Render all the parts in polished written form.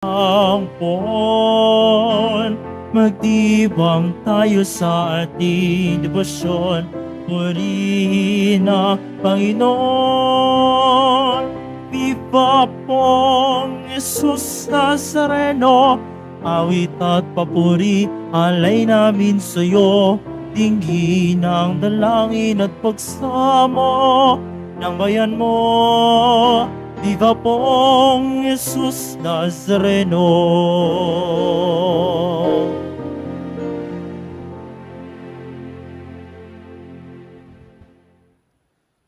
Ampon, magdiwang tayo sa ating debosyon. Purihin ang Panginoon. Viva pong Jesus Nazareno, awit at papuri, alay namin sa'yo. Dinggin ang dalangin at pagsamo ng bayan mo. Viva pong Jesus Nazareno.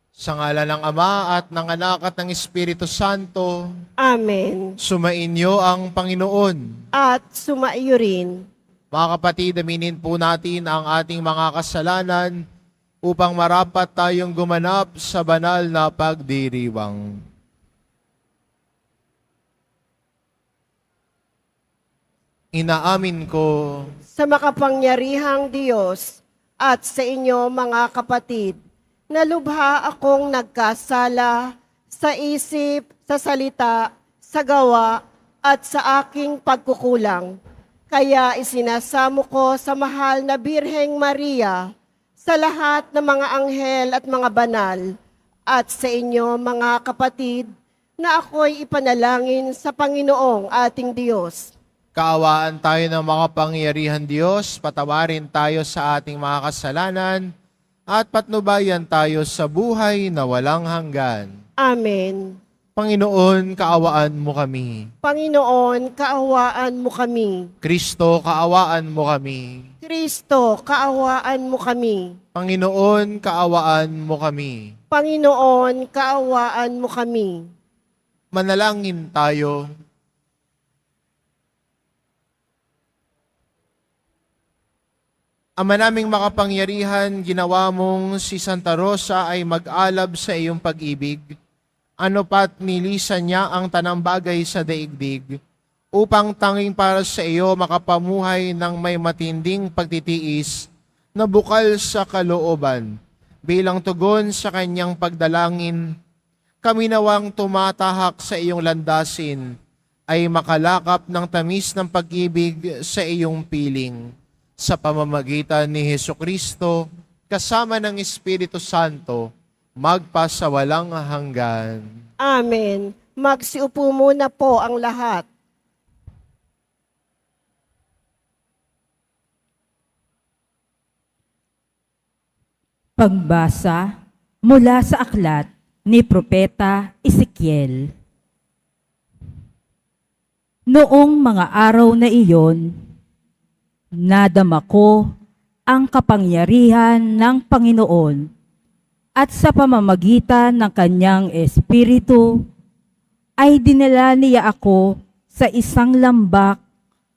Sa ngalan ng Ama at ng Anak at ng Espiritu Santo, Amen. sumainyo ang Panginoon. At sumaiyo rin. Mga kapatid, aminin po natin ang ating mga kasalanan upang marapat tayong gumanap sa banal na pagdiriwang. Inaamin ko Sa makapangyarihang Diyos at sa inyo mga kapatid, na lubha akong nagkasala sa isip, sa salita, sa gawa, at sa aking pagkukulang. Kaya isinasamo ko sa mahal na Birheng Maria, sa lahat ng mga anghel at mga banal, at sa inyo mga kapatid, na ako'y ipanalangin sa Panginoong ating Diyos. kaawaan tayo ng makapangyarihan Diyos, patawarin tayo sa ating mga kasalanan, at patnubayan tayo sa buhay na walang hanggan. Amen. Panginoon, kaawaan mo kami. Panginoon, kaawaan mo kami. Kristo, kaawaan mo kami. Kristo, kaawaan mo kami. Panginoon, kaawaan mo kami. Panginoon, kaawaan mo kami. Manalangin tayo. Ama naming makapangyarihan, ginawa mong si Santa Rosa ay mag-alab sa iyong pag-ibig. Ano pat nilisan niya ang tanang bagay sa daigdig, upang tanging para sa iyo makapamuhay ng may matinding pagtitiis na bukal sa kalooban. Bilang tugon sa kanyang pagdalangin, kami nawang tumatahak sa iyong landasin ay makalakap ng tamis ng pag-ibig sa iyong piling. Sa pamamagitan ni Hesukristo, kasama ng Espiritu Santo, magpasawalang hanggan. Amen. Magsiupo muna po ang lahat. Pagbasa mula sa aklat ni Propeta Ezekiel. Noong mga araw na iyon, nadama ko ang kapangyarihan ng Panginoon at sa pamamagitan ng kanyang Espiritu ay dinala niya ako sa isang lambak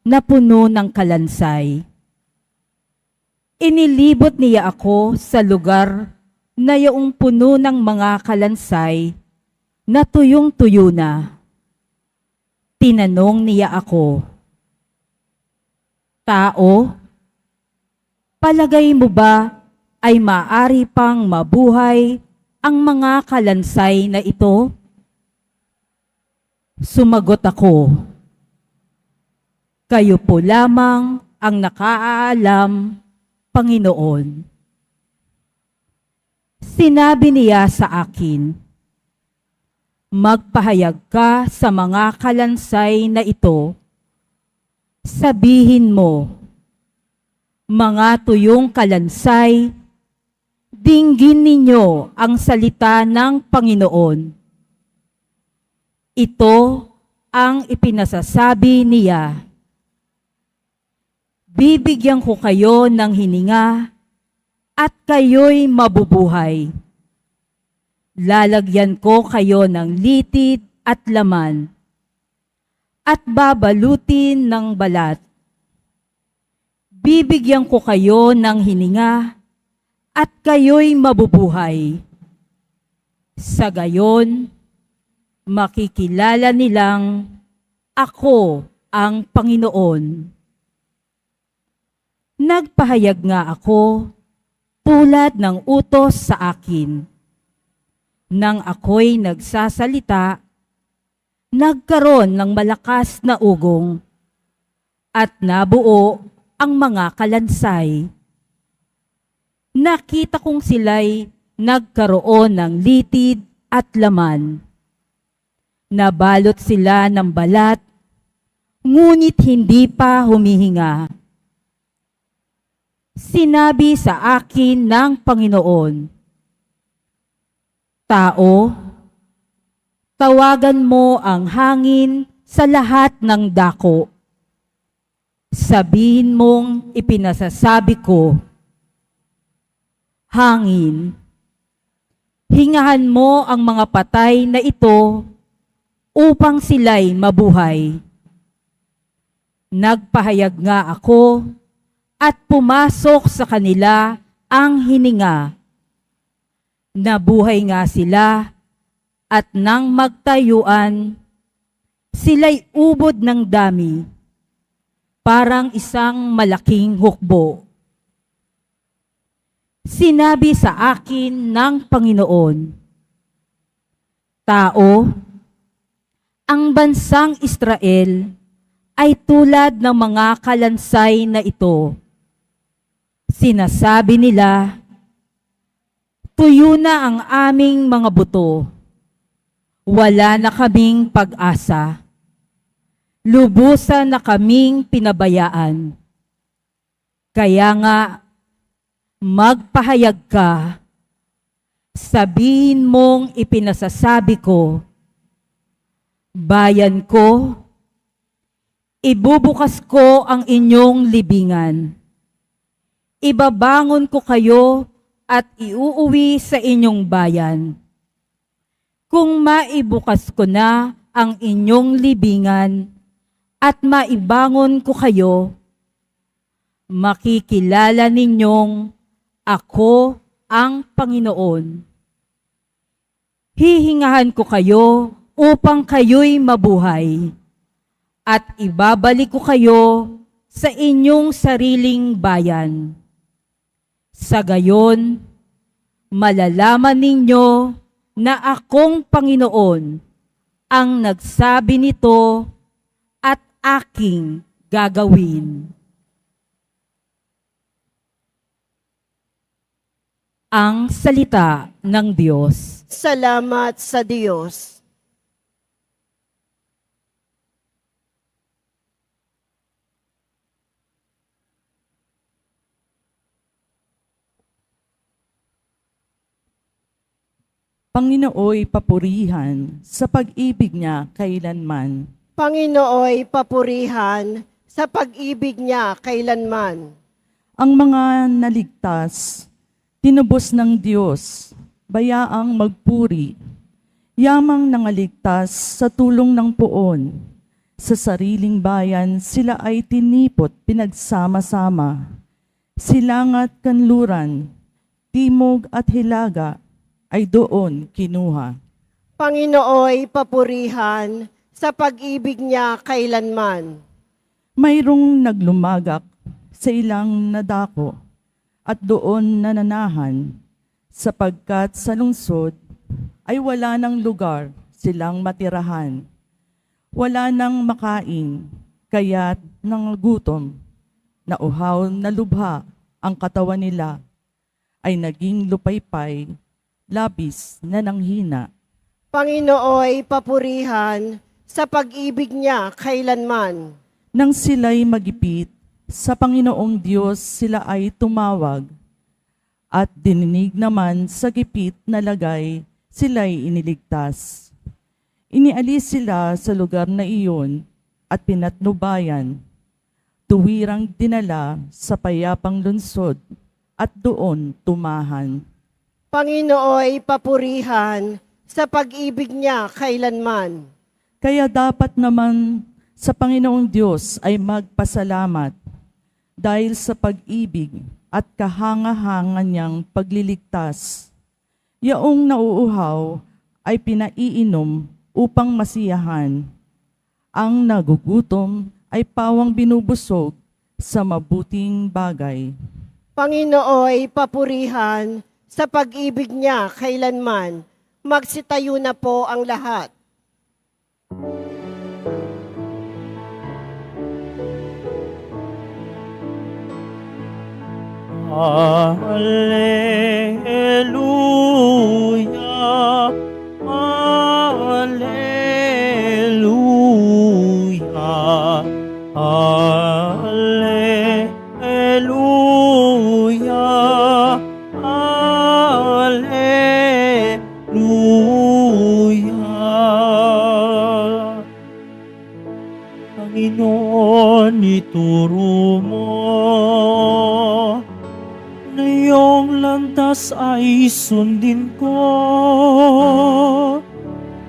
na puno ng kalansay. Inilibot niya ako sa lugar na yaong puno ng mga kalansay na tuyong-tuyo na. Tinanong niya ako, "Tao, palagay mo ba ay maaari pang mabuhay ang mga kalansay na ito?" Sumagot ako, "Kayo po lamang ang nakaalam, Panginoon." Sinabi niya sa akin, "Magpahayag ka sa mga kalansay na ito. Sabihin mo, mga tuyong kalansay, dinggin ninyo ang salita ng Panginoon. Ito ang ipinasasabi niya. Bibigyan ko kayo ng hininga at kayo'y mabubuhay. Lalagyan ko kayo ng litid at laman at babalutin ng balat. Bibigyan ko kayo ng hininga at kayo'y mabubuhay. Sa gayon, makikilala nilang ako ang Panginoon." Nagpahayag nga ako tulad ng utos sa akin. Nang ako'y nagsasalita, nagkaroon ng malakas na ugong at nabuo ang mga kalansay. Nakita kong sila'y nagkaroon ng litid at laman. Nabalot sila ng balat, ngunit hindi pa humihinga. Sinabi sa akin ng Panginoon, "Tao, tawagan mo ang hangin sa lahat ng dako. Sabihin mong ipinasasabi ko, hangin, hingahan mo ang mga patay na ito upang sila'y mabuhay." Nagpahayag nga ako at pumasok sa kanila ang hininga. Nabuhay nga sila at nang magtayuan, sila'y ubod ng dami, parang isang malaking hukbo. Sinabi sa akin ng Panginoon, "Tao, ang bansang Israel ay tulad ng mga kalansay na ito. Sinasabi nila, tuyo na ang aming mga buto. Wala na kaming pag-asa. Lubusan na kaming pinabayaan. Kaya nga, magpahayag ka. Sabihin mong ipinasasabi ko, bayan ko, ibubukas ko ang inyong libingan. Ibabangon ko kayo at iuuwi sa inyong bayan. Kung maibukas ko na ang inyong libingan at maibangon ko kayo, makikilala ninyong ako ang Panginoon. Hihingahan ko kayo upang kayo'y mabuhay at ibabalik ko kayo sa inyong sariling bayan. Sa gayon, malalaman ninyo na akong Panginoon ang nagsabi nito at aking gagawin." Ang salita ng Diyos. Salamat sa Diyos. Panginooy papurihan sa pag-ibig niya kailanman. Panginooy papurihan sa pag-ibig niya kailanman. Ang mga naligtas, tinubos ng Diyos, bayaang magpuri. Yamang nangaligtas sa tulong ng poon. Sa sariling bayan sila ay tinipot pinagsama-sama. Silangat kanluran, timog at hilaga, ay doon kinuha. Panginooy papurihan sa pag-ibig niya kailanman. Mayroong naglumagak sa ilang nadako at doon nananahan, sapagkat sa lungsod ay wala ng lugar silang matirahan. Wala nang makain, kaya't nangugutom, nauhaw na lubha ang katawan nila, ay naging lupaypay, labis na nanghina. Panginooy papurihan sa pag-ibig niya kailanman. Nang sila'y magipit, sa Panginoong Diyos sila ay tumawag, at dininig naman sa gipit na lagay, sila'y iniligtas. Inialis sila sa lugar na iyon at pinatnubayan, tuwirang dinala sa payapang lunsod at doon tumahan. Panginooy papurihan sa pag-ibig niya kailanman. Kaya dapat naman sa Panginoong Diyos ay magpasalamat dahil sa pag-ibig at kahanga-hanga niyang pagliligtas. Yaong nauuhaw ay pinaiinom upang masiyahan. Ang nagugutom ay pawang binubusog sa mabuting bagay. Panginooy papurihan sa pag-ibig niya kailanman. Magsitayo na po ang lahat. Alleluia, Alleluia, Alleluia, Alleluia. Panginoon, ituro mo na iyong landas ay sundin ko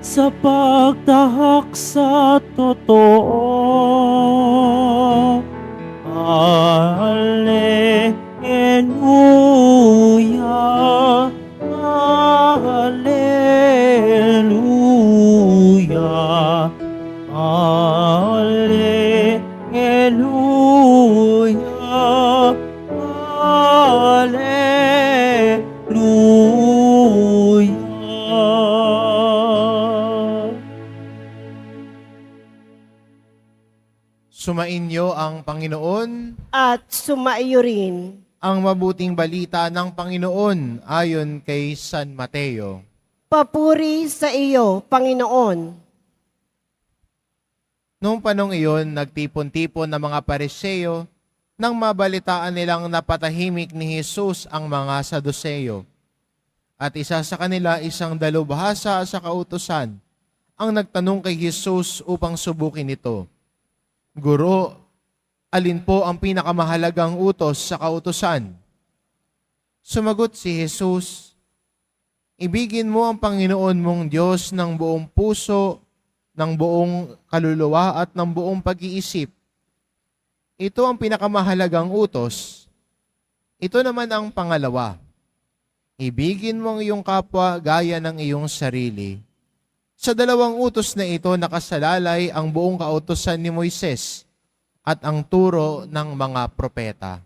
sa pagtahak sa totoo. Alleluia, Alleluia, Alleluia, Alleluia. Sumainyo ang Panginoon, At sumaiyo rin. ang mabuting balita ng Panginoon ayon kay San Mateo. Papuri sa iyo, Panginoon. Noong panong iyon, nagtipon-tipon ng mga Pariseo nang mabalitaan nilang napatahimik ni Jesus ang mga Saduceo. At isa sa kanila, isang dalubhasa sa kautusan, ang nagtanong kay Jesus upang subukin ito. Guro, alin po ang pinakamahalagang utos sa kautusan? Sumagot si Jesus, ibigin mo ang Panginoon mong Diyos ng buong puso, ng buong kaluluwa at ng buong pag-iisip. Ito ang pinakamahalagang utos. Ito naman ang pangalawa. Ibigin mo ang iyong kapwa gaya ng iyong sarili. Sa dalawang utos na ito nakasalalay ang buong kautusan ni Moises at ang turo ng mga propeta.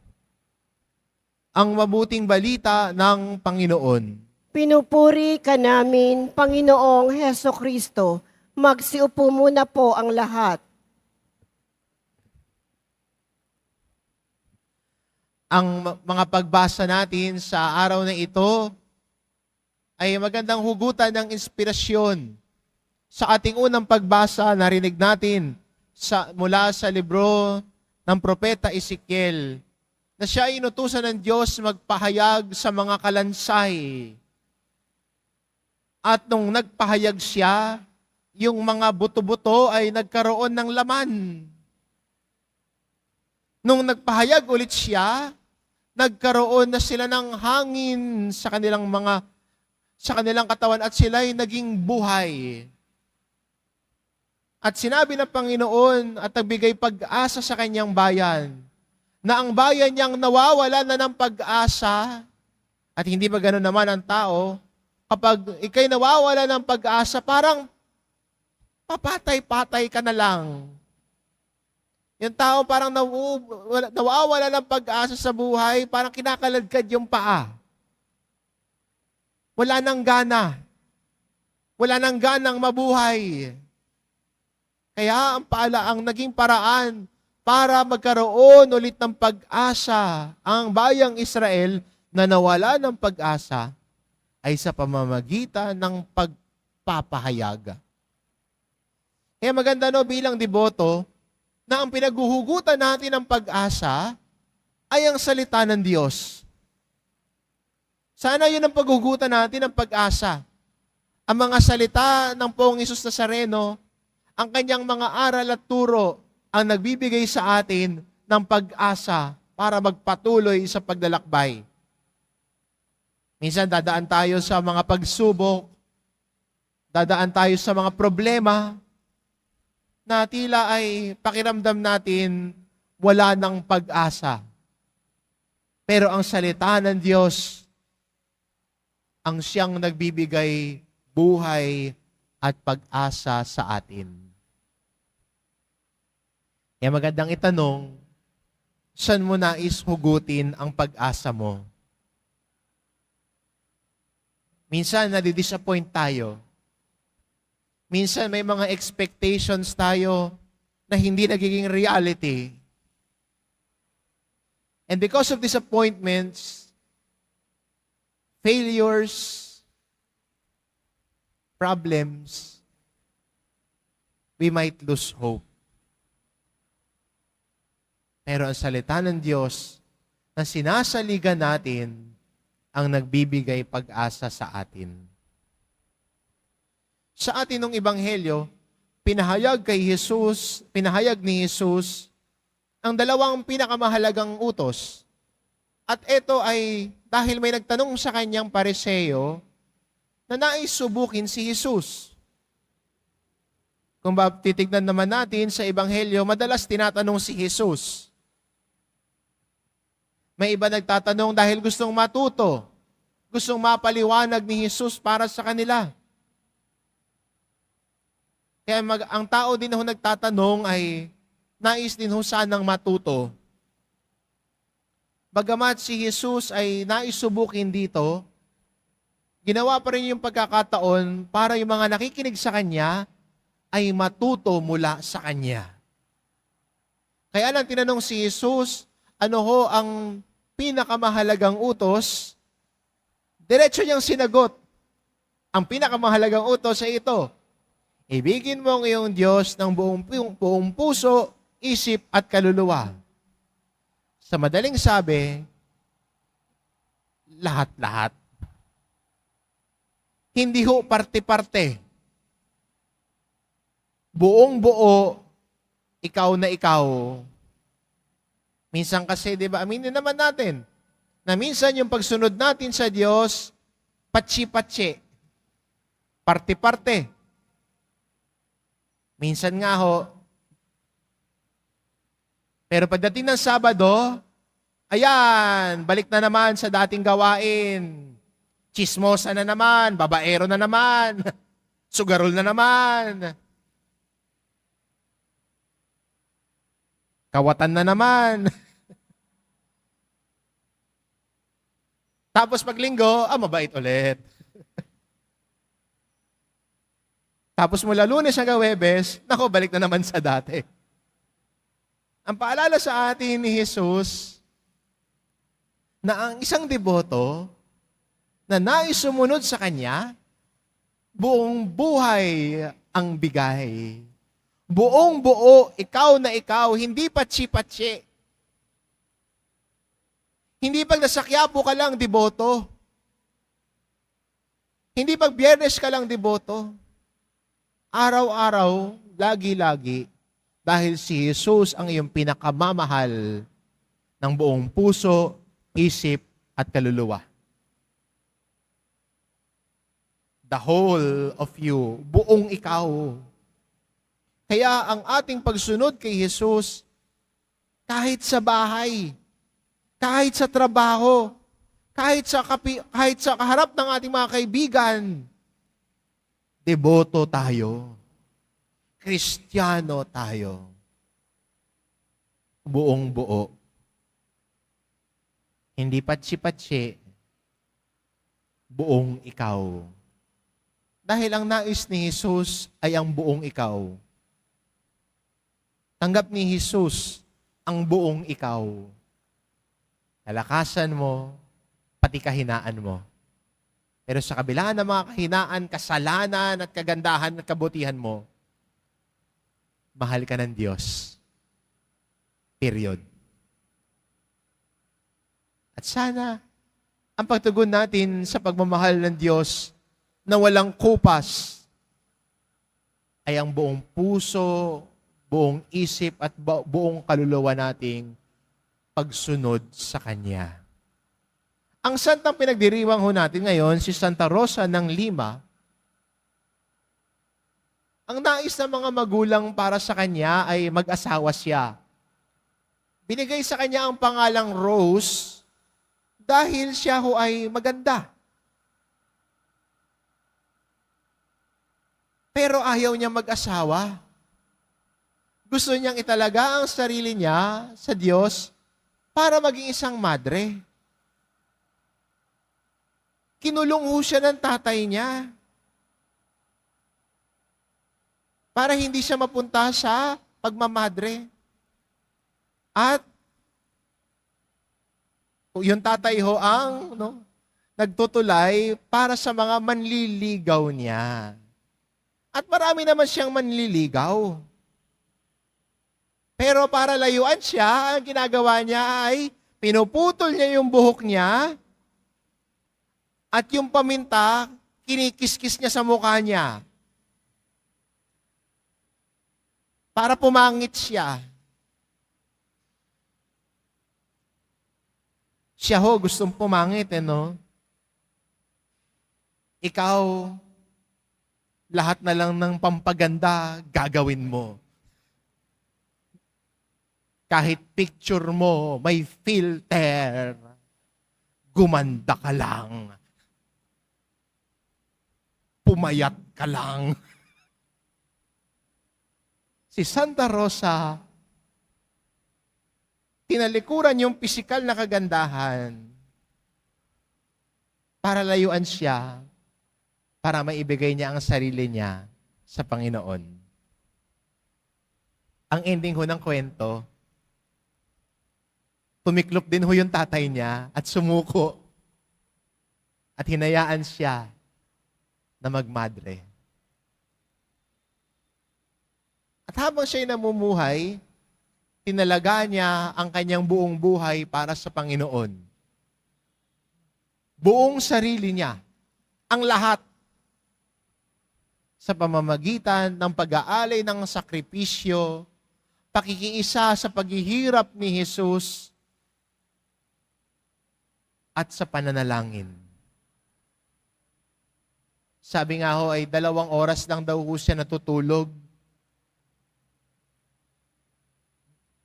Ang mabuting balita ng Panginoon. Pinupuri ka namin, Panginoong Heso Kristo. Magsiupo muna po ang lahat. Ang mga pagbasa natin sa araw na ito ay magandang hugutan ng inspirasyon. Sa ating unang pagbasa, narinig natin mula sa libro ng Propeta Ezekiel na siya ay inutusan ng Diyos magpahayag sa mga kalansay. At nung nagpahayag siya, yung mga buto-buto ay nagkaroon ng laman. Nung nagpahayag ulit siya, nagkaroon na sila ng hangin sa kanilang katawan at sila'y naging buhay. At sinabi ng Panginoon at nagbigay pag-asa sa kanyang bayan, na ang bayan niyang nawawala na ng pag-asa, at hindi ba gano'n naman ang tao, kapag ikay nawawala ng pag-asa, parang papatay-patay ka na lang. Yung tao parang nawawala ng pag-asa sa buhay, parang kinakaladkad yung paa. Wala nang gana. Wala nang ganang mabuhay. Kaya ang naging paraan para magkaroon ulit ng pag-asa ang bayang Israel na nawala ng pag-asa ay sa pamamagitan ng pagpapahayag. Kaya maganda bilang deboto na ang pinaghuhugutan natin ng pag-asa ay ang salita ng Diyos. Sana yun ang paghuhugutan natin ng pag-asa. Ang mga salita ng Poong Hesus Nazareno, ang kanyang mga aral at turo ang nagbibigay sa atin ng pag-asa para magpatuloy sa paglalakbay. Minsan dadaan tayo sa mga pagsubok, dadaan tayo sa mga problema, na tila ay pakiramdam natin wala ng pag-asa. Pero ang salita ng Diyos, ang siyang nagbibigay buhay at pag-asa sa atin. Kaya magandang itanong, saan mo nais hugutin ang pag-asa mo? Minsan nadidisappoint tayo. Minsan may mga expectations tayo na hindi nagiging reality. And because of disappointments, failures, problems, we might lose hope. Pero ang salita ng Diyos na sinasaligan natin ang nagbibigay pag-asa sa atin. Sa atin ng Ebanghelyo, pinahayag ni Jesus ang dalawang pinakamahalagang utos. At ito ay dahil may nagtanong sa kanyang Pariseo na nais subukin si Jesus. Kung titignan naman natin sa Ebanghelyo, madalas tinatanong si Jesus. May iba nagtatanong dahil gustong matuto, gustong mapaliwanag ni Jesus para sa kanila. Kaya ang tao din ho nagtatanong ay nais din ho sanang matuto. Bagamat si Jesus ay nais subukin dito, ginawa pa rin yung pagkakataon para yung mga nakikinig sa Kanya ay matuto mula sa Kanya. Kaya lang tinanong si Jesus, ano ho ang pinakamahalagang utos? Diretso niyang sinagot. Ang pinakamahalagang utos ay ito, ibigin mo ang iyong Diyos ng buong puso, isip at kaluluwa. Sa madaling sabi, lahat-lahat. Hindi ho parte-parte. Buong-buo, ikaw na ikaw. Minsan kasi, di ba, aminin naman natin, na minsan yung pagsunod natin sa Diyos, patsi-patsi, parte-parte. Minsan nga ho, pero pagdating ng Sabado, ayan, balik na naman sa dating gawain. Chismosa na naman, babaero na naman, sugarol na naman. Kawatan na naman. Tapos pag Linggo, mabait ulit. Tapos mula Lunes hanggang Huwebes, nako, balik na naman sa dati. Ang paalala sa atin ni Jesus na ang isang deboto na nais sumunod sa Kanya, buong buhay ang bigay. Buong buo, ikaw na ikaw, hindi patsi-patsi. Hindi pag nasa Quiapo ka lang, deboto. Hindi pag Biyernes ka lang, deboto. Araw-araw, lagi-lagi, dahil si Jesus ang iyong pinakamamahal ng buong puso, isip, at kaluluwa. The whole of you, buong ikaw. Kaya ang ating pagsunod kay Jesus, kahit sa bahay, kahit sa trabaho, kahit sa kaharap ng ating mga kaibigan, deboto tayo. Kristiyano tayo. Buong buo. Hindi patsi-patsi. Buong ikaw. Dahil ang nais ni Jesus ay ang buong ikaw. Tanggap ni Jesus ang buong ikaw. Kalakasan mo, pati kahinaan mo. Pero sa kabila ng mga kahinaan, kasalanan at kagandahan at kabutihan mo, mahal ka ng Diyos. Period. At sana, ang pagtugon natin sa pagmamahal ng Diyos na walang kupas ay ang buong puso, buong isip at buong kaluluwa nating pagsunod sa Kanya. Ang santang pinagdiriwang ho natin ngayon, si Santa Rosa ng Lima, ang nais ng mga magulang para sa kanya ay mag-asawa siya. Binigay sa kanya ang pangalang Rose dahil siya ho ay maganda. Pero ayaw niya mag-asawa. Gusto niyang italaga ang sarili niya sa Diyos para maging isang madre. Kinulong ho siya ng tatay niya para hindi siya mapunta sa pagmamadre. At Yung tatay ho ang nagtutulay para sa mga manliligaw niya. At marami naman siyang manliligaw. Pero para layuan siya, ang ginagawa niya ay pinuputol niya yung buhok niya at yung paminta, kinikis-kis niya sa mukha niya. Para pumangit siya. Siya ho, gustong pumangit, no? Ikaw, lahat na lang ng pampaganda gagawin mo. Kahit picture mo, may filter, gumanda ka lang. Pumayat ka lang. Si Santa Rosa, tinalikuran yung pisikal na kagandahan para layuan siya, para maibigay niya ang sarili niya sa Panginoon. Ang ending ho ng kwento, tumiklop din ho yung tatay niya at sumuko at hinayaan siya na magmadre. At habang siya'y namumuhay, tinalaga niya ang kanyang buong buhay para sa Panginoon. Buong sarili niya, ang lahat, sa pamamagitan ng pag-aalay ng sakripisyo, pakikiisa sa paghihirap ni Jesus, at sa pananalangin. Sabi nga ho ay 2 oras lang daw ho siya natutulog.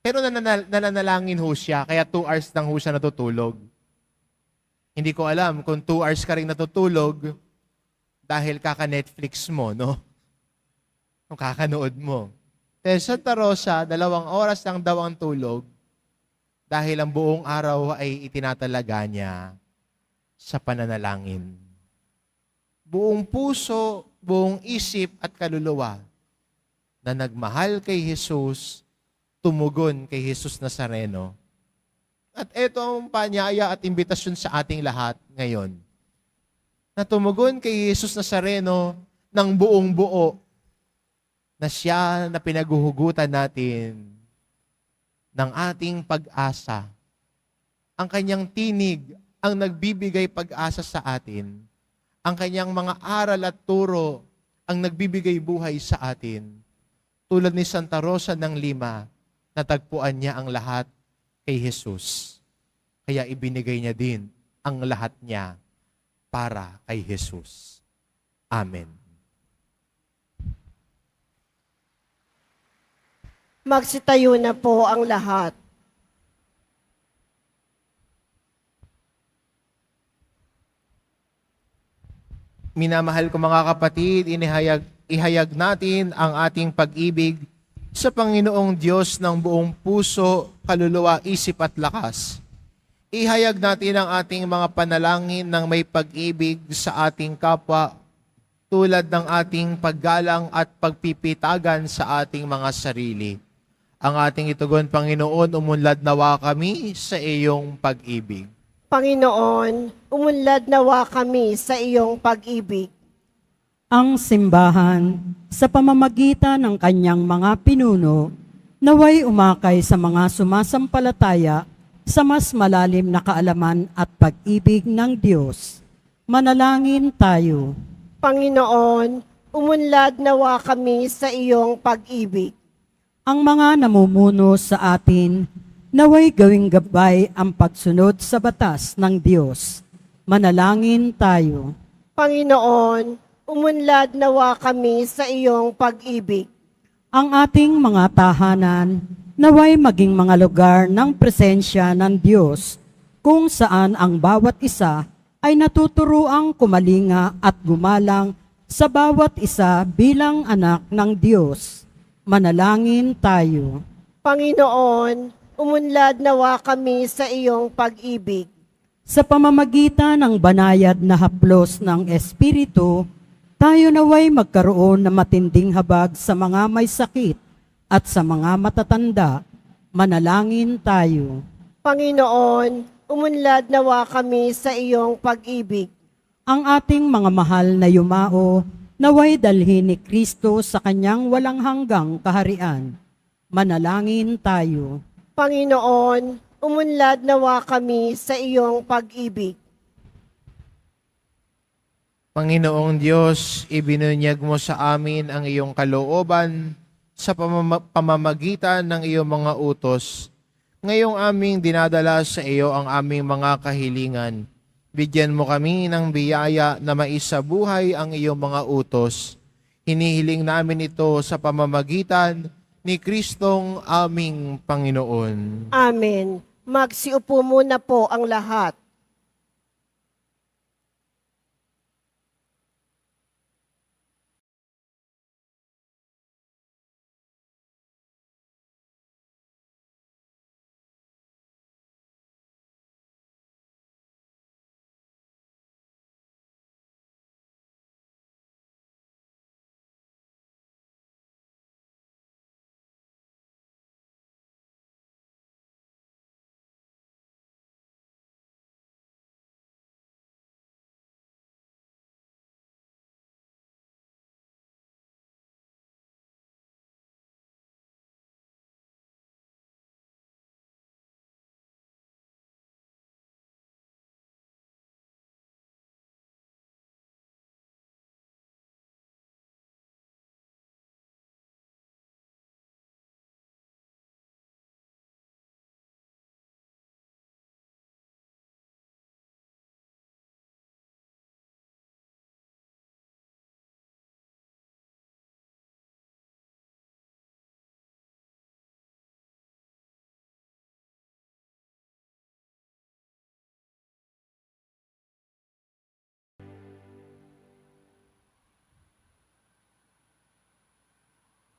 Pero nananalangin ho siya, kaya 2 hours lang ho siya natutulog. Hindi ko alam kung 2 hours ka rin natutulog dahil kaka-Netflix mo, no? Kung kakanood mo. Pero Santa Rosa, 2 oras lang daw ang tulog dahil ang buong araw ay itinatalaga niya sa pananalangin. Buong puso, buong isip at kaluluwa na nagmahal kay Jesus, tumugon kay Jesus Nazareno. At ito ang panyaya at imbitasyon sa ating lahat ngayon. Na tumugon kay Jesus Nazareno ng buong buo na siya na pinaguhugutan natin ng ating pag-asa. Ang kanyang tinig ang nagbibigay pag-asa sa atin. Ang kanyang mga aral at turo ang nagbibigay buhay sa atin. Tulad ni Santa Rosa ng Lima, natagpuan niya ang lahat kay Jesus. Kaya ibinigay niya din ang lahat niya para kay Jesus. Amen. Magsitayo na po ang lahat. Minamahal ko mga kapatid, ihayag natin ang ating pag-ibig sa Panginoong Diyos ng buong puso, kaluluwa, isip at lakas. Ihayag natin ang ating mga panalangin ng may pag-ibig sa ating kapwa, tulad ng ating paggalang at pagpipitagan sa ating mga sarili. Ang ating itugon, Panginoon, umunlad nawa kami sa iyong pag-ibig. Panginoon, umunlad nawa kami sa iyong pag-ibig. Ang simbahan, sa pamamagitan ng kanyang mga pinuno, naway umakay sa mga sumasampalataya sa mas malalim na kaalaman at pag-ibig ng Diyos. Manalangin tayo. Panginoon, umunlad nawa kami sa iyong pag-ibig. Ang mga namumuno sa atin, naway gawing gabay ang pagsunod sa batas ng Diyos. Manalangin tayo. Panginoon, umunlad nawa kami sa iyong pag-ibig. Ang ating mga tahanan, naway maging mga lugar ng presensya ng Diyos, kung saan ang bawat isa ay natuturuang kumalinga at gumalang sa bawat isa bilang anak ng Diyos. Manalangin tayo. Panginoon, umunlad nawa kami sa iyong pag-ibig. Sa pamamagitan ng banayad na haplos ng Espiritu, tayo naway magkaroon ng matinding habag sa mga may sakit at sa mga matatanda. Manalangin tayo. Panginoon, umunlad nawa kami sa iyong pag-ibig. Ang ating mga mahal na yumao, naway dalhin ni Kristo sa kanyang walang hanggang kaharian. Manalangin tayo. Panginoon, umunlad nawa kami sa iyong pag-ibig. Panginoong Diyos, ibinunyag mo sa amin ang iyong kalooban sa pamamagitan ng iyong mga utos. Ngayong aming dinadala sa iyo ang aming mga kahilingan. Bigyan mo kami ng biyaya na maisabuhay ang iyong mga utos. Hinihiling namin ito sa pamamagitan ni Kristong aming Panginoon. Amen. Magsiupo muna po ang lahat.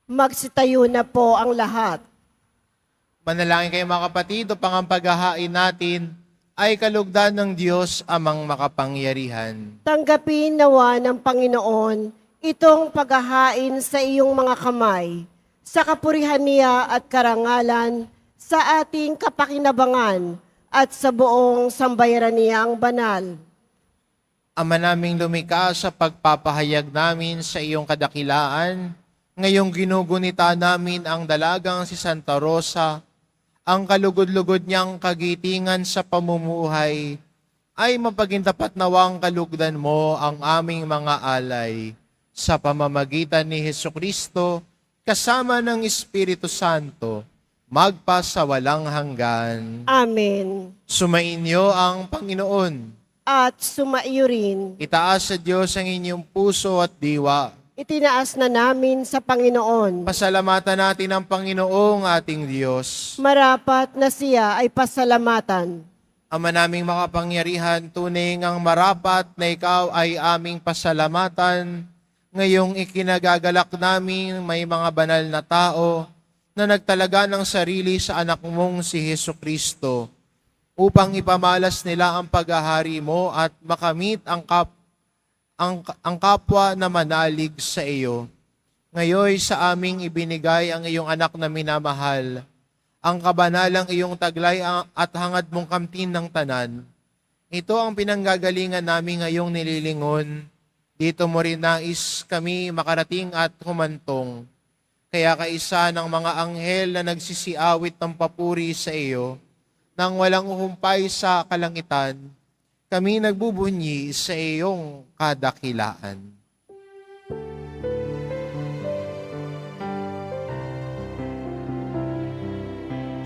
Magsitayo na po ang lahat. Manalangin kayo mga kapatid, upang ang paghahain natin ay kalugdan ng Diyos amang makapangyarihan. Tanggapin nawa ng Panginoon itong paghahain sa iyong mga kamay, sa kapurihan niya at karangalan, sa ating kapakinabangan at sa buong sambayaran niyang banal. Ama naming lumikha, sa pagpapahayag namin sa iyong kadakilaan, ngayong ginugunita namin ang dalagang si Santa Rosa, ang kalugod-lugod niyang kagitingan sa pamumuhay, ay mapagintapat nawang kalugdan mo ang aming mga alay sa pamamagitan ni Hesukristo kasama ng Espiritu Santo, magpasawalang hanggan. Amen. Sumainyo ang Panginoon. At sumaiyo rin. Itaas sa Diyos ang inyong puso at diwa. Itinaas na namin sa Panginoon. Pasalamatan natin ang Panginoong ating Diyos. Marapat na siya ay pasalamatan. Ama naming makapangyarihan, tunay ang marapat na ikaw ay aming pasalamatan. Ngayong ikinagagalak namin may mga banal na tao na nagtalaga ng sarili sa anak mong si Hesukristo upang ipamalas nila ang paghahari mo at makamit ang kapwa na manalig sa iyo. Ngayon sa aming ibinigay ang iyong anak na minamahal, ang kabanalang iyong taglay at hangad mong kamtin ng tanan. Ito ang pinanggagalingan namin ngayong nililingon. Dito mo rin nais kami makarating at humantong. Kaya kaisa ng mga anghel na nagsisiawit ng papuri sa iyo, nang walang uhumpay sa kalangitan, kami nagbubunyi sa iyong kadakilaan.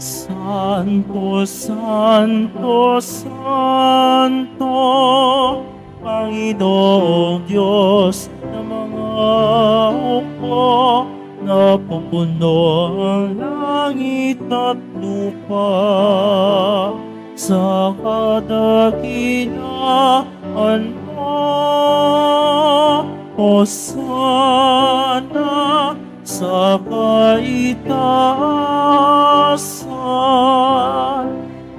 Santo, Santo, Santo, Panginoong Diyos ng mga hukbo, napupuno ang langit at lupa sa kadakilaan mo. Hosana sa kaitaasan,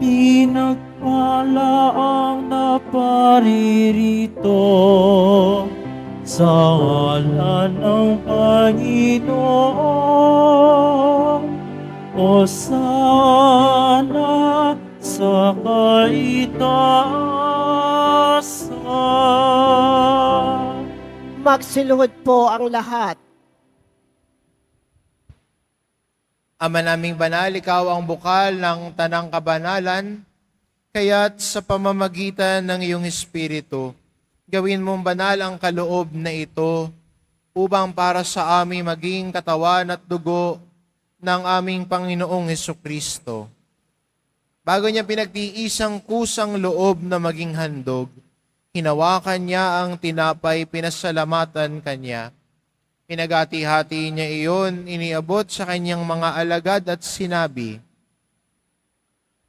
pinagpala ang naparirito sa ngalan ng Panginoon. Hosana sa kaitaasan. Magsiluhod po ang lahat. Ama naming banal, ikaw ang bukal ng tanang kabanalan, kaya't sa pamamagitan ng iyong Espiritu, gawin mong banal ang kaloob na ito upang para sa amin maging katawan at dugo ng aming Panginoong Hesukristo. Bago niya pinagtiisang kusang loob na maging handog, hinawakan niya ang tinapay, pinasalamatan kanya. Pinagati-hati niya iyon, iniabot sa kanyang mga alagad at sinabi,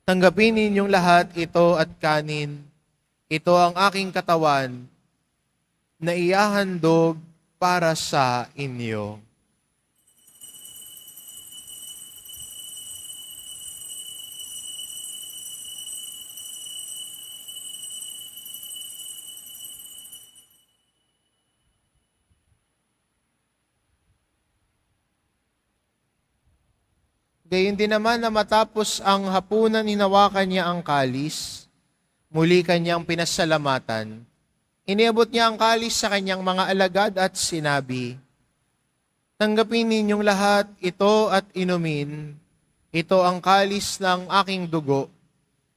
"Tanggapin ninyong lahat ito at kanin. Ito ang aking katawan na ihahandog para sa inyo." Gayon din naman na matapos ang hapunan, hinawakan niya ang kalis, muli kanyang pinasalamatan. Iniabot niya ang kalis sa kanyang mga alagad at sinabi, "Tanggapin ninyong lahat ito at inumin. Ito ang kalis ng aking dugo,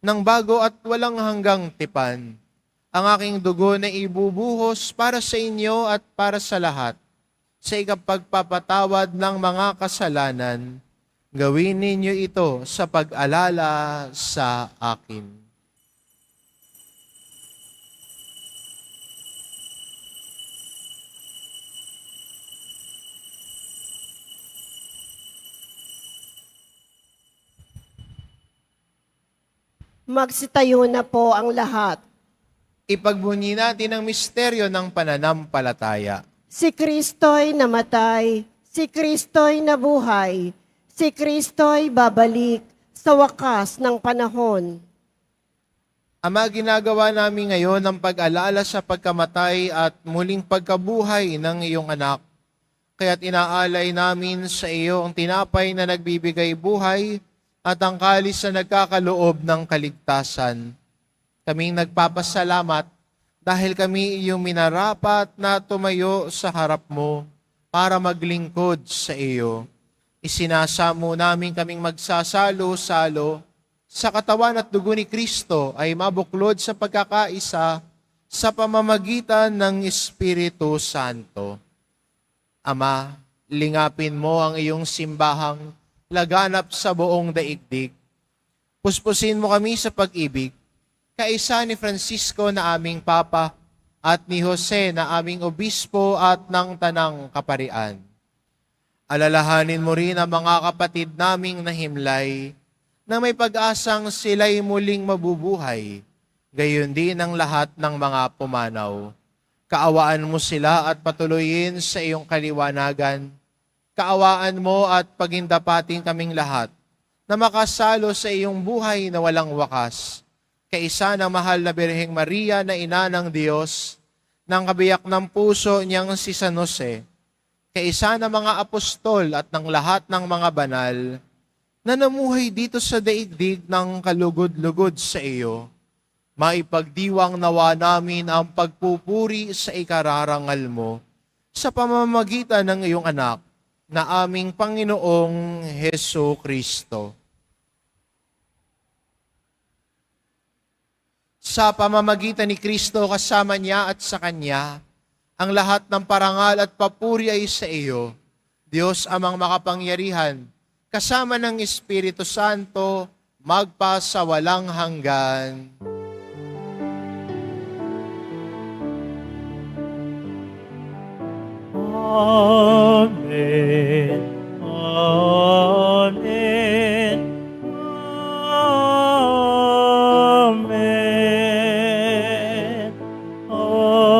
ng bago at walang hanggang tipan. Ang aking dugo na ibubuhos para sa inyo at para sa lahat, sa ikapagpapatawad ng mga kasalanan. Gawin ninyo ito sa pag-alala sa akin." Magsitayo na po ang lahat. Ipagbunyi natin ang misteryo ng pananampalataya. Si Kristo'y namatay, si Kristo'y nabuhay, si Kristo'y babalik sa wakas ng panahon. Ama, ginagawa namin ngayon ang pag-alala sa pagkamatay at muling pagkabuhay ng iyong anak. Kaya't inaalay namin sa iyo ang tinapay na nagbibigay buhay at ang kalis na nagkakaloob ng kaligtasan. Kaming nagpapasalamat dahil kami iyong minarapat na tumayo sa harap mo para maglingkod sa iyo. Isinasamo namin kaming magsasalo-salo sa katawan at dugo ni Kristo ay mabuklod sa pagkakaisa sa pamamagitan ng Espiritu Santo. Ama, lingapin mo ang iyong simbahang laganap sa buong daigdig. Puspusin mo kami sa pag-ibig, kaisa ni Francisco na aming Papa at ni Jose na aming Obispo at ng Tanang Kaparian. Alalahanin mo rin ang mga kapatid naming nahimlay na may pag-asang sila'y muling mabubuhay, gayon din ang lahat ng mga pumanaw. Kaawaan mo sila at patuloyin sa iyong kaliwanagan. Kaawaan mo at pagindapatin kaming lahat na makasalo sa iyong buhay na walang wakas. Kaisa ng mahal na Birheng Maria na ina ng Diyos, ng kabiyak ng puso niyang si San Jose, kaisa ng mga apostol at ng lahat ng mga banal na namuhay dito sa daigdig ng kalugod-lugod sa iyo, maipagdiwang nawa namin ang pagpupuri sa ikararangal mo sa pamamagitan ng iyong anak na aming Panginoong Heso Kristo. Sa pamamagitan ni Kristo, kasama niya at sa Kanya, ang lahat ng parangal at papuri ay sa iyo, Diyos amang makapangyarihan, kasama ng Espiritu Santo, magpa sa walang hanggan. Amen. Amen. Amen. Amen.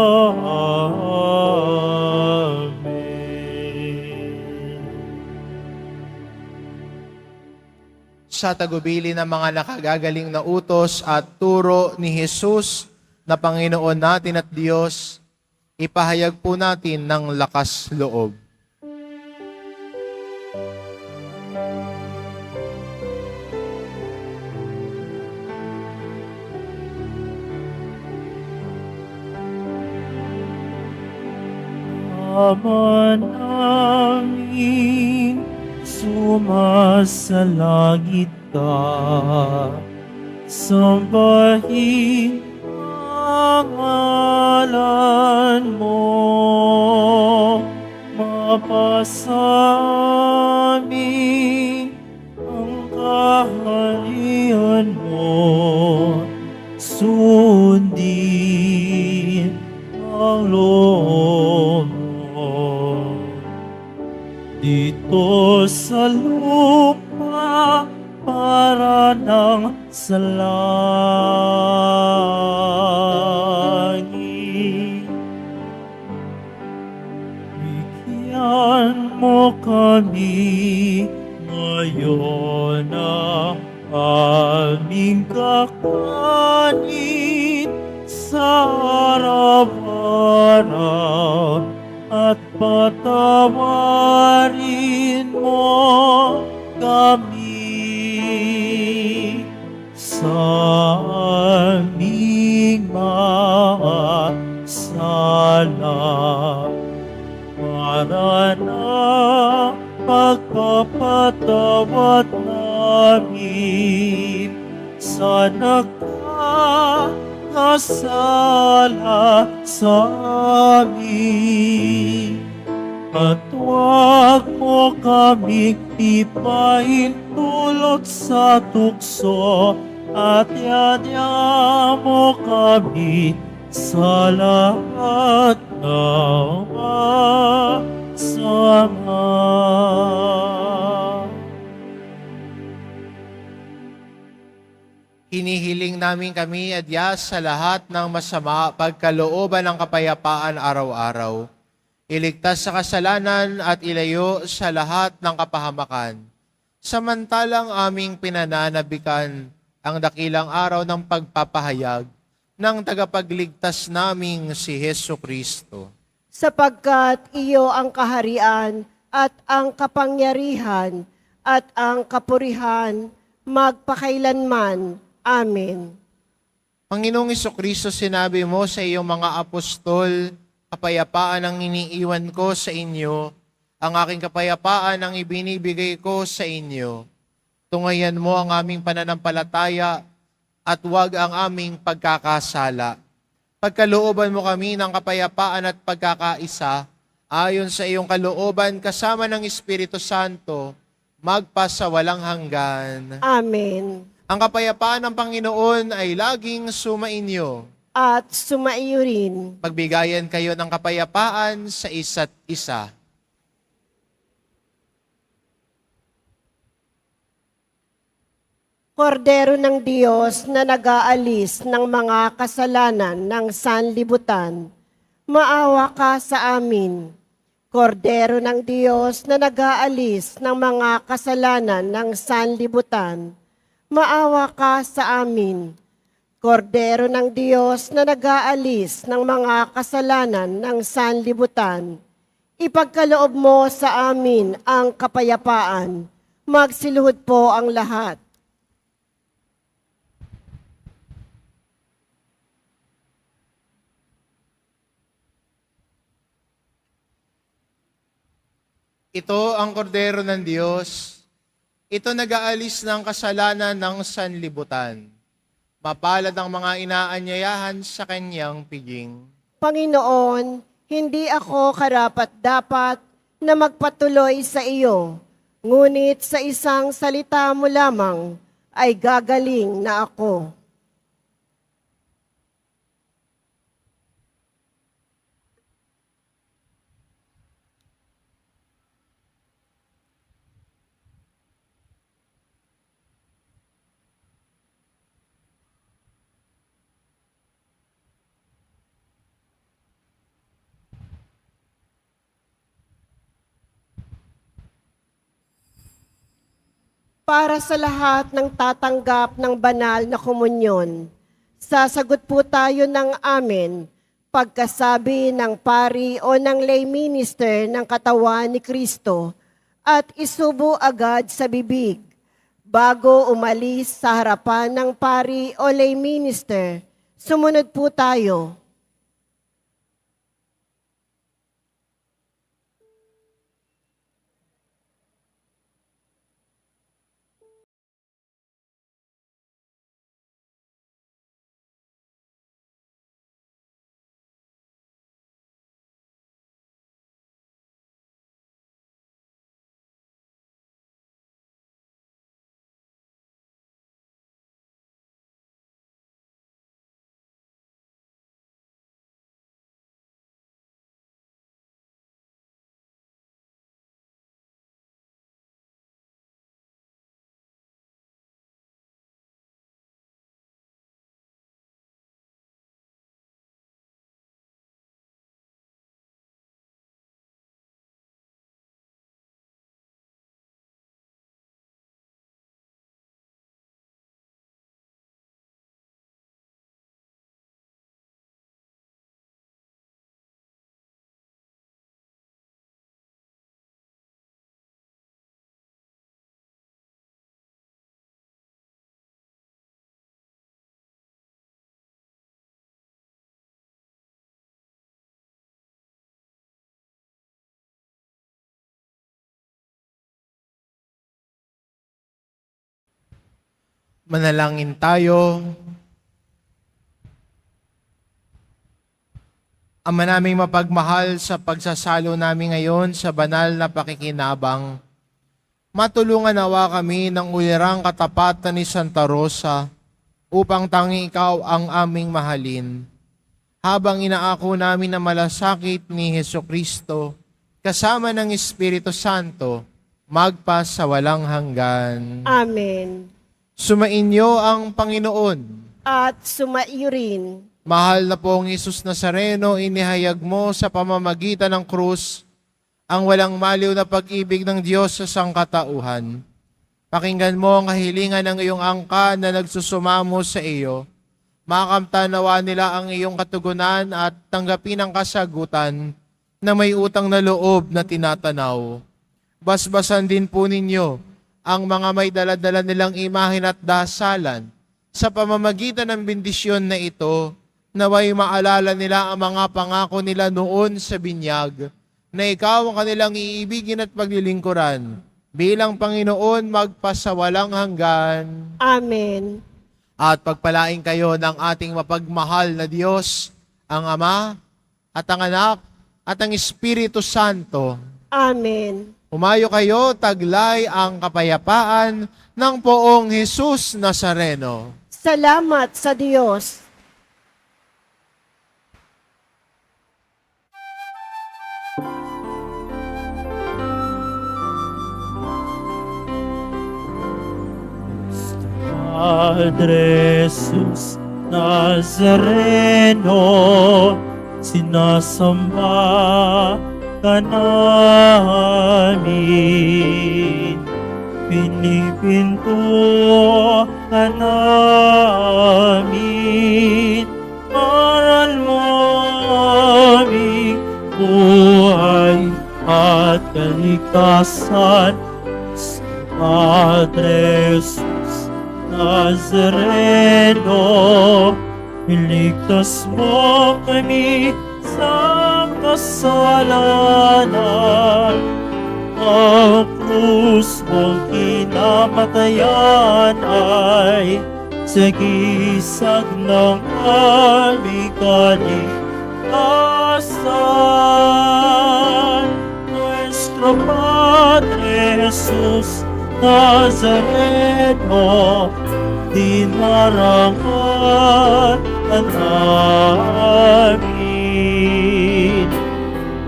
Sa tagubili ng mga nakagagaling na utos at turo ni Jesus na Panginoon natin at Diyos, ipahayag po natin ng lakas loob. Ama namin, sumasalangit ka. Sambahin ang ngalan mo, mapasa amin ang kaharian mo, sundin ang loob mo. Dito sa lupa para ng sa langit. Bigyan mo kami ngayon ng aming kakanin sa araw-araw at patawarin mo kami sa aming mga sala para na pagpapatawad namin sa nagkakasala sa amin. At huwag mo kaming ipahintulot sa tukso, at yadya mo kami sa lahat ng masama. Hinihiling namin kami adya sa lahat ng masama, pagkalooban ng kapayapaan araw-araw. Iligtas sa kasalanan at ilayo sa lahat ng kapahamakan. Samantalang aming pinananabikan ang dakilang araw ng pagpapahayag ng tagapagligtas naming si Hesu Kristo. Sapagkat iyo ang kaharian at ang kapangyarihan at ang kapurihan magpakailanman. Amen. Panginoong Kristo, sinabi mo sa iyong mga apostol, kapayapaan ang iniiwan ko sa inyo, ang aking kapayapaan ang ibinibigay ko sa inyo. Tungayan mo ang aming pananampalataya at huwag ang aming pagkakasala. Pagkalooban mo kami ng kapayapaan at pagkakaisa, ayon sa iyong kalooban kasama ng Espiritu Santo, magpasawalang hanggan. Amen. Ang kapayapaan ng Panginoon ay laging sumainyo. At sumaiyo rin. Magbigayan kayo ng kapayapaan sa isa't isa. Kordero ng Diyos na nag-aalis ng mga kasalanan ng sanlibutan, maawa ka sa amin. Kordero ng Diyos na nag-aalis ng mga kasalanan ng sanlibutan, maawa ka sa amin. Kordero ng Diyos na nag-aalis ng mga kasalanan ng sanlibutan, ipagkaloob mo sa amin ang kapayapaan. Magsiluhod po ang lahat. Ito ang kordero ng Diyos. Ito nag-aalis ng kasalanan ng sanlibutan. Mapalad ang mga inaanyayahan sa kanyang piging. Panginoon, hindi ako karapat-dapat na magpatuloy sa iyo, ngunit sa isang salita mo lamang ay gagaling na ako. Para sa lahat ng tatanggap ng banal na komunyon, sasagot po tayo ng amen pagkasabi ng pari o ng lay minister ng katawan ni Kristo at isubo agad sa bibig bago umalis sa harapan ng pari o lay minister. Sumunod po tayo. Manalangin tayo. Ama naming mapagmahal, sa pagsasalo namin ngayon sa banal na pakikinabang, matulungan nawa kami ng ulirang katapatan ni Santa Rosa upang tanging ikaw ang aming mahalin. Habang inaako namin na malasakit ni Hesukristo, kasama ng Espiritu Santo, magpa sa walang hanggan. Amen. Sumainyo ang Panginoon. At sumaiyo rin. Mahal na pong Jesus Nazareno, inihayag mo sa pamamagitan ng krus ang walang maliw na pag-ibig ng Diyos sa sangkatauhan. Pakinggan mo ang kahilingan ng iyong angka na nagsusumamo sa iyo. Makamtanawa nila ang iyong katugunan at tanggapin ang kasagutan na may utang na loob na tinatanaw. Basbasan din po ninyo ang mga may daladala nilang imahin at dasalan sa pamamagitan ng bendisyon na ito. Naway maalala nila ang mga pangako nila noon sa binyag, na ikaw ang kanilang iibigin at paglilingkuran, bilang Panginoon magpasawalang hanggan. Amen. At pagpalain kayo ng ating mapagmahal na Diyos, ang Ama, at ang Anak, at ang Espiritu Santo. Amen. Umayo kayo, taglay ang kapayapaan ng poong Jesus Nazareno. Salamat sa Diyos. Padre Jesus Nazareno, sinasamba ka namin. Pinipinto ka namin. Aral mo aming buhay at kaligtasan. Padre Jesus Nazareno, iligtas mo kami sa kasalanan. Ang krus mong kinamatayan ay sagisag ng aming kaligtasan. Nuestro Padre Jesus Nazareno, dinarangan namin.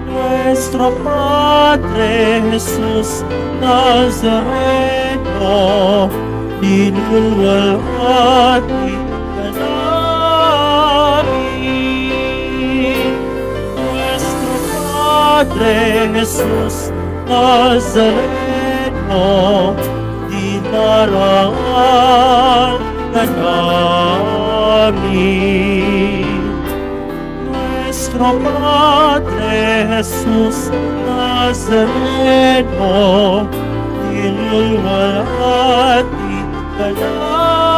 Nuestro Padre Jesus Nazareno, dinulwalhati ka namin. Nuestro Padre Jesus Nazareno, dinarangan ka namin. Nuestro Padre Jesus Nazareno, dinulwalhati ka namin.